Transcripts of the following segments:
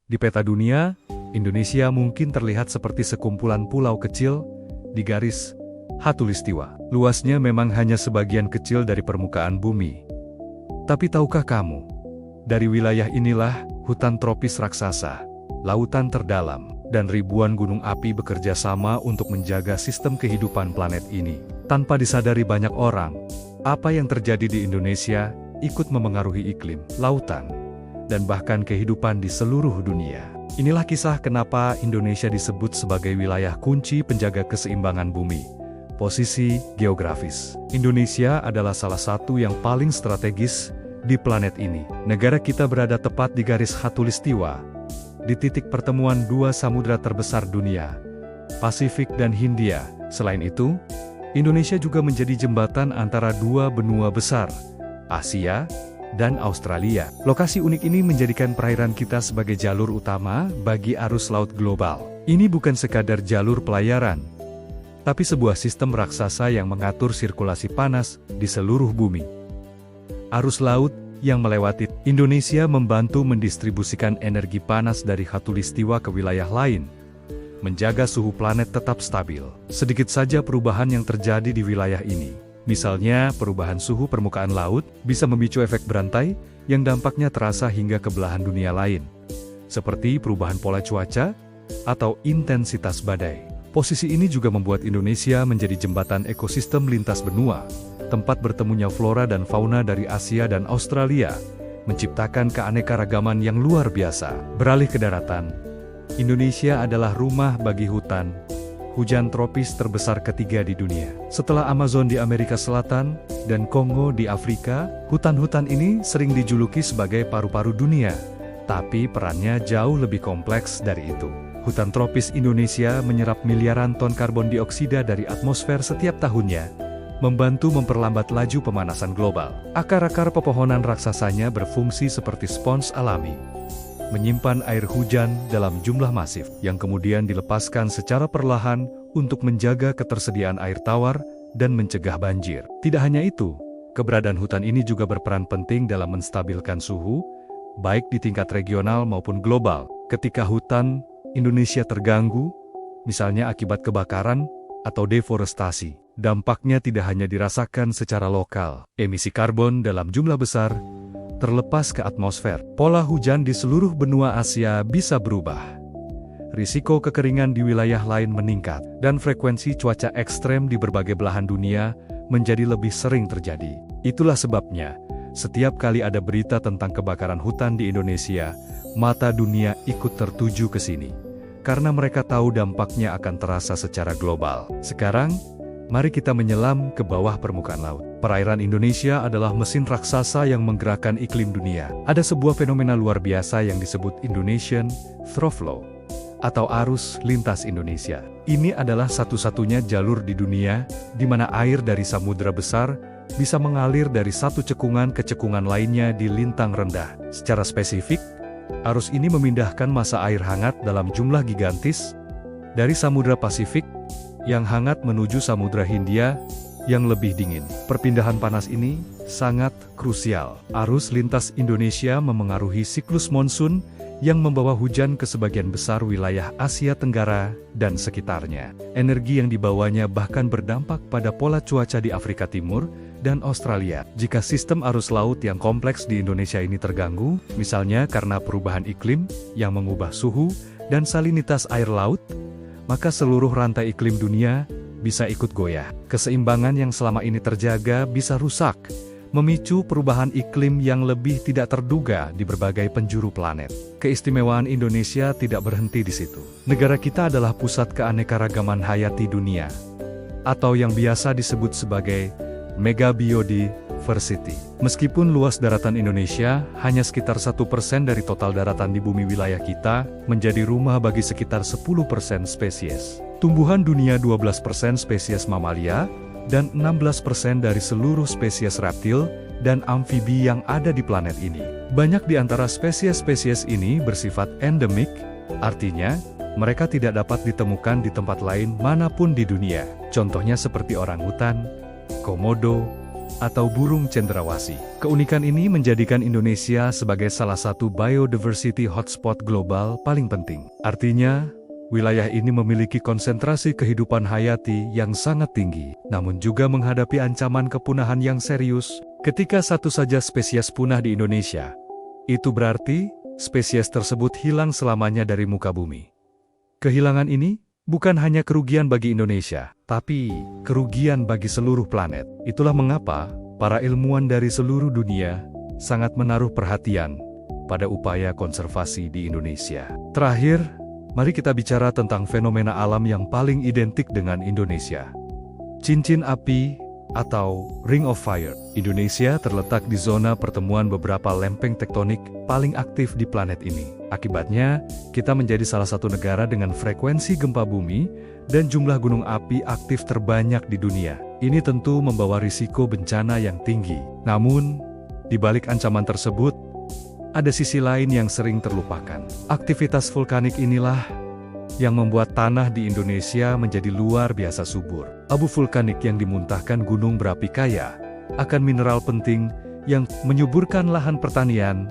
Di peta dunia, Indonesia mungkin terlihat seperti sekumpulan pulau kecil di garis khatulistiwa. Luasnya memang hanya sebagian kecil dari permukaan bumi. Tapi tahukah kamu, dari wilayah inilah hutan tropis raksasa, lautan terdalam, dan ribuan gunung api bekerja sama untuk menjaga sistem kehidupan planet ini. Tanpa disadari banyak orang, apa yang terjadi di Indonesia ikut memengaruhi iklim, lautan, dan bahkan kehidupan di seluruh dunia. Inilah kisah kenapa Indonesia disebut sebagai wilayah kunci penjaga keseimbangan bumi. Posisi geografis. Indonesia adalah salah satu yang paling strategis di planet ini. Negara kita berada tepat di garis khatulistiwa, di titik pertemuan dua samudra terbesar dunia, Pasifik dan Hindia. Selain itu, Indonesia juga menjadi jembatan antara dua benua besar, Asia dan Australia. Lokasi unik ini menjadikan perairan kita sebagai jalur utama bagi arus laut global. Ini bukan sekadar jalur pelayaran, tapi sebuah sistem raksasa yang mengatur sirkulasi panas di seluruh bumi. Arus laut yang melewati Indonesia membantu mendistribusikan energi panas dari khatulistiwa ke wilayah lain, menjaga suhu planet tetap stabil. Sedikit saja perubahan yang terjadi di wilayah ini. Misalnya, perubahan suhu permukaan laut bisa memicu efek berantai yang dampaknya terasa hingga ke belahan dunia lain, seperti perubahan pola cuaca atau intensitas badai. Posisi ini juga membuat Indonesia menjadi jembatan ekosistem lintas benua, tempat bertemunya flora dan fauna dari Asia dan Australia, menciptakan keanekaragaman yang luar biasa. Beralih ke daratan, Indonesia adalah rumah bagi hutan hujan tropis terbesar ketiga di dunia. Setelah Amazon di Amerika Selatan dan Kongo di Afrika, hutan-hutan ini sering dijuluki sebagai paru-paru dunia. Tapi perannya jauh lebih kompleks dari itu. Hutan tropis Indonesia menyerap miliaran ton karbon dioksida dari atmosfer setiap tahunnya, membantu memperlambat laju pemanasan global. Akar-akar pepohonan raksasanya berfungsi seperti spons alami, menyimpan air hujan dalam jumlah masif, yang kemudian dilepaskan secara perlahan untuk menjaga ketersediaan air tawar dan mencegah banjir. Tidak hanya itu, keberadaan hutan ini juga berperan penting dalam menstabilkan suhu, baik di tingkat regional maupun global. Ketika hutan Indonesia terganggu, misalnya akibat kebakaran atau deforestasi, dampaknya tidak hanya dirasakan secara lokal. Emisi karbon dalam jumlah besar terlepas ke atmosfer. Pola hujan di seluruh benua Asia bisa berubah. Risiko kekeringan di wilayah lain meningkat, dan frekuensi cuaca ekstrem di berbagai belahan dunia menjadi lebih sering terjadi. Itulah sebabnya, setiap kali ada berita tentang kebakaran hutan di Indonesia, mata dunia ikut tertuju ke sini. Karena mereka tahu dampaknya akan terasa secara global. Sekarang, mari kita menyelam ke bawah permukaan laut. Perairan Indonesia adalah mesin raksasa yang menggerakkan iklim dunia. Ada sebuah fenomena luar biasa yang disebut Indonesian Through Flow, atau arus lintas Indonesia. Ini adalah satu-satunya jalur di dunia di mana air dari samudra besar bisa mengalir dari satu cekungan ke cekungan lainnya di lintang rendah. Secara spesifik, arus ini memindahkan massa air hangat dalam jumlah gigantis dari Samudra Pasifik yang hangat menuju Samudra Hindia yang lebih dingin. Perpindahan panas ini sangat krusial. Arus lintas Indonesia memengaruhi siklus monsun yang membawa hujan ke sebagian besar wilayah Asia Tenggara dan sekitarnya. Energi yang dibawanya bahkan berdampak pada pola cuaca di Afrika Timur dan Australia. Jika sistem arus laut yang kompleks di Indonesia ini terganggu, misalnya karena perubahan iklim yang mengubah suhu dan salinitas air laut, maka seluruh rantai iklim dunia bisa ikut goyah. Keseimbangan yang selama ini terjaga bisa rusak, memicu perubahan iklim yang lebih tidak terduga di berbagai penjuru planet. Keistimewaan Indonesia tidak berhenti di situ. Negara kita adalah pusat keanekaragaman hayati dunia, atau yang biasa disebut sebagai Mega Biodiversity. Meskipun luas daratan Indonesia hanya sekitar 1% dari total daratan di bumi wilayah kita, menjadi rumah bagi sekitar 10% spesies tumbuhan dunia, 12% spesies mamalia, dan 16% dari seluruh spesies reptil dan amfibi yang ada di planet ini. Banyak di antara spesies-spesies ini bersifat endemik, artinya mereka tidak dapat ditemukan di tempat lain manapun di dunia. Contohnya seperti orangutan, komodo, atau burung cendrawasih. Keunikan ini menjadikan Indonesia sebagai salah satu biodiversity hotspot global paling penting. Artinya, wilayah ini memiliki konsentrasi kehidupan hayati yang sangat tinggi, namun juga menghadapi ancaman kepunahan yang serius. Ketika satu saja spesies punah di Indonesia, itu berarti spesies tersebut hilang selamanya dari muka bumi. Kehilangan ini bukan hanya kerugian bagi Indonesia, tapi kerugian bagi seluruh planet. Itulah mengapa para ilmuwan dari seluruh dunia sangat menaruh perhatian pada upaya konservasi di Indonesia. Terakhir, mari kita bicara tentang fenomena alam yang paling identik dengan Indonesia. Cincin api atau Ring of Fire. Indonesia terletak di zona pertemuan beberapa lempeng tektonik paling aktif di planet ini. Akibatnya, kita menjadi salah satu negara dengan frekuensi gempa bumi dan jumlah gunung api aktif terbanyak di dunia. Ini tentu membawa risiko bencana yang tinggi. Namun, di balik ancaman tersebut, ada sisi lain yang sering terlupakan. Aktivitas vulkanik inilah yang membuat tanah di Indonesia menjadi luar biasa subur. Abu vulkanik yang dimuntahkan gunung berapi kaya akan mineral penting yang menyuburkan lahan pertanian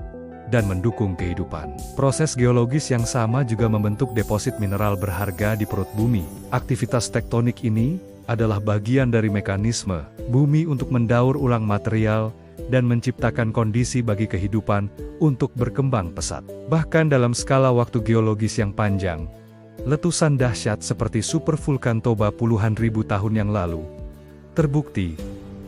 dan mendukung kehidupan. Proses geologis yang sama juga membentuk deposit mineral berharga di perut bumi. Aktivitas tektonik ini adalah bagian dari mekanisme bumi untuk mendaur ulang material dan menciptakan kondisi bagi kehidupan untuk berkembang pesat. Bahkan dalam skala waktu geologis yang panjang, letusan dahsyat seperti supervulkan Toba puluhan ribu tahun yang lalu terbukti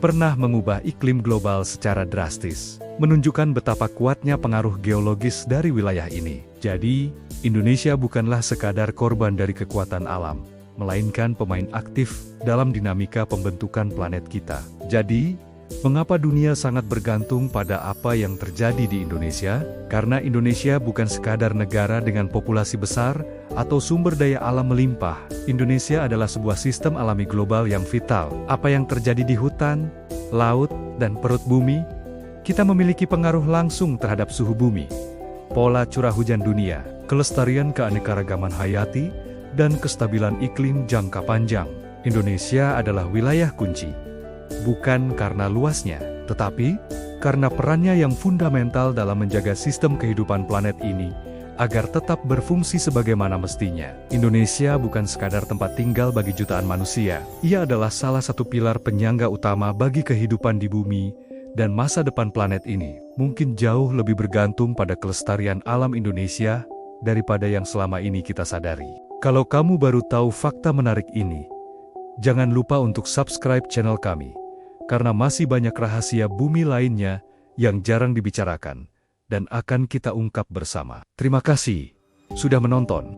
pernah mengubah iklim global secara drastis, menunjukkan betapa kuatnya pengaruh geologis dari wilayah ini. Jadi, Indonesia bukanlah sekadar korban dari kekuatan alam, melainkan pemain aktif dalam dinamika pembentukan planet kita. Jadi, mengapa dunia sangat bergantung pada apa yang terjadi di Indonesia? Karena Indonesia bukan sekadar negara dengan populasi besar atau sumber daya alam melimpah. Indonesia adalah sebuah sistem alami global yang vital. Apa yang terjadi di hutan, laut, dan perut bumi, kita memiliki pengaruh langsung terhadap suhu bumi, pola curah hujan dunia, kelestarian keanekaragaman hayati, dan kestabilan iklim jangka panjang. Indonesia adalah wilayah kunci. Bukan karena luasnya, tetapi karena perannya yang fundamental dalam menjaga sistem kehidupan planet ini agar tetap berfungsi sebagaimana mestinya. Indonesia bukan sekadar tempat tinggal bagi jutaan manusia. Ia adalah salah satu pilar penyangga utama bagi kehidupan di bumi dan masa depan planet ini. Mungkin jauh lebih bergantung pada kelestarian alam Indonesia daripada yang selama ini kita sadari. Kalau kamu baru tahu fakta menarik ini, jangan lupa untuk subscribe channel kami, karena masih banyak rahasia bumi lainnya yang jarang dibicarakan dan akan kita ungkap bersama. Terima kasih sudah menonton.